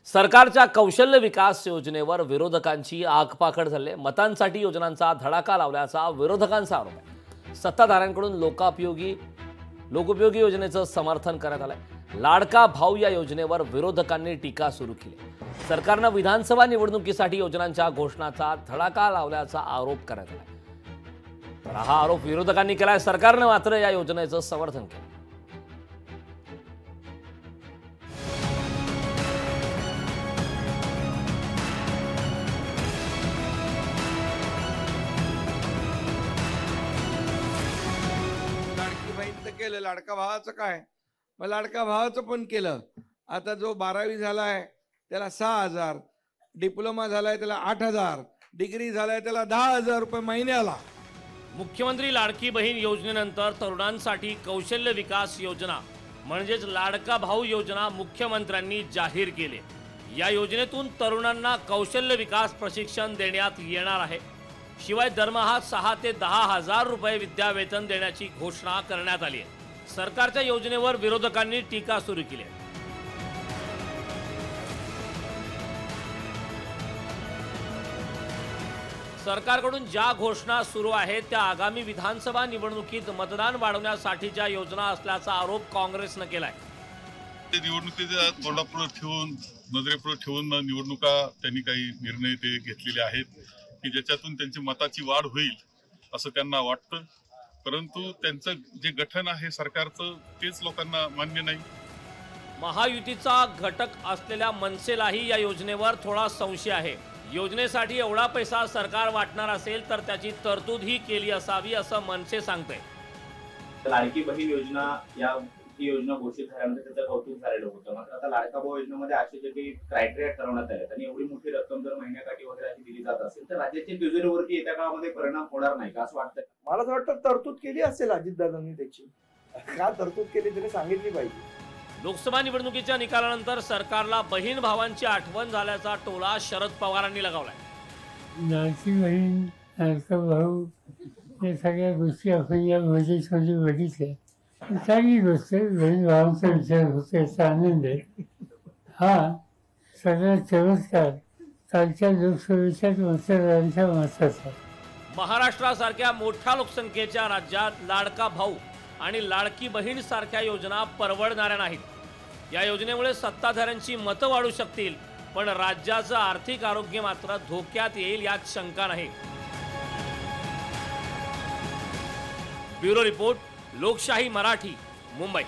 सरकारच्या कौशल्य विकास योजनेवर विरोधकांची आगपाखड झाली। मतांसाठी योजनांचा धडाका लावल्याचा विरोधकांचा आरोप आहे। सत्ताधाऱ्यांकडून लोकोपयोगी योजनेचं समर्थन करण्यात आलंय। लाडका भाऊ या योजनेवर विरोधकांनी टीका सुरू केली। सरकारनं विधानसभा निवडणुकीसाठी योजनांच्या घोषणाचा धडाका लावल्याचा आरोप करण्यात आलाय। तर हा आरोप विरोधकांनी केलाय। सरकारनं मात्र या योजनेचं समर्थन केलं। केलं लाडका भावाचं काय, मग लाडका भावाचं पण केलं। आता जो 12वी झालाय त्याला 6,000, डिप्लोमा झालाय त्याला 8,000, डिग्री झालाय त्याला 10,000 रुपये महिन्याला। मुख्यमंत्री लाडकी बहीण योजनेनंतर तरुणांसाठी कौशल्य विकास योजना म्हणजेच लाडका भाऊ योजना मुख्यमंत्र्यांनी जाहीर केली। या योजनेतून तरुणांना कौशल्य विकास प्रशिक्षण देण्यात येणार आहे। शिवाय दरमहा 6 ते 10,000 रुपये विद्यावेतन देण्याची घोषणा करण्यात आली आहे। सरकारच्या योजनेवर विरोधकांनी टीका सुरू केली आहे। सरकारकडून ज्या घोषणा सुरू आहेत त्या आगामी विधानसभा निवडणुकीत मतदान वाढवण्यासाठीच्या योजना असल्याचा आरोप काँग्रेसनं केलाय। निवडणुकीच्या तोंडापुढे ठेवून नजरेपुढे ठेवून निवडणुका त्यांनी काही निर्णय ते घेतलेले आहेत की ज्याच्यातून त्यांची मताची वाढ होईल असं त्यांना वाटतं, परंतु त्यांचं जे गठन आहे सरकारचं तेच लोकांना मान्य नाही। महायुतीचा घटक असलेल्या मनसेलाही या योजनेवर थोडा संशय आहे। योजनेसाठी एवढा पैसा सरकार वाटणार असेल तर त्याची तरतूद ही केली असावी असं मनसे सांगते। लाडकी बहीण योजना ही योजना घोषित झाल्यानंतर त्याचं कौतुक झालेलं होतं, मात्र आता लाडका भाऊ योजनेमध्ये असे जे काही क्रायटेरिया ठरवण्यात आले आणि एवढी मोठी रक्कम जर महिन्याकाठी वगैरे अशी दिली जात असेल तर राज्याच्या तिजोरीवरती येत्या काळामध्ये परिणाम होणार नाही का असं वाटतं? मला असं वाटतं तरतूद केली असेल अजितदादांनी, त्याची का तरतूद केली त्याने सांगितली पाहिजे। लोकसभा निवडणुकीच्या निकालानंतर सरकारला बहीण भावांची आठवण झाल्याचा टोला शरद पवारांनी लगावलाय। लाडकी बहीण, लाडका भाऊ या सगळ्या गोष्टी आपण या बजेटमध्ये बघितल्या। चांगली गोष्ट आहे, बहीण भावांचा विचार होतो याचा आनंद आहे। हा सगळा चमत्कार कालच्या लोकसभेच्या मतदारांच्या मताचा। महाराष्ट्रासारख्या मोठ्या लोकसंख्येच्या राज्यात लाडका भाऊ आणि लाडकी बहीण सारख्या योजना परवडणाऱ्या नाहीत। या योजनेमुळे सत्ताधाऱ्यांची मतं वाढू शकतील, पण राज्याचं आर्थिक आरोग्य मात्र धोक्यात येईल यात शंका नाही। ब्युरो रिपोर्ट, लोकशाही मराठी, मुंबई।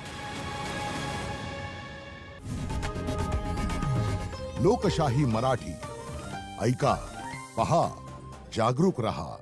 लोकशाही मराठी ऐका, पहा, जागरूक रहा।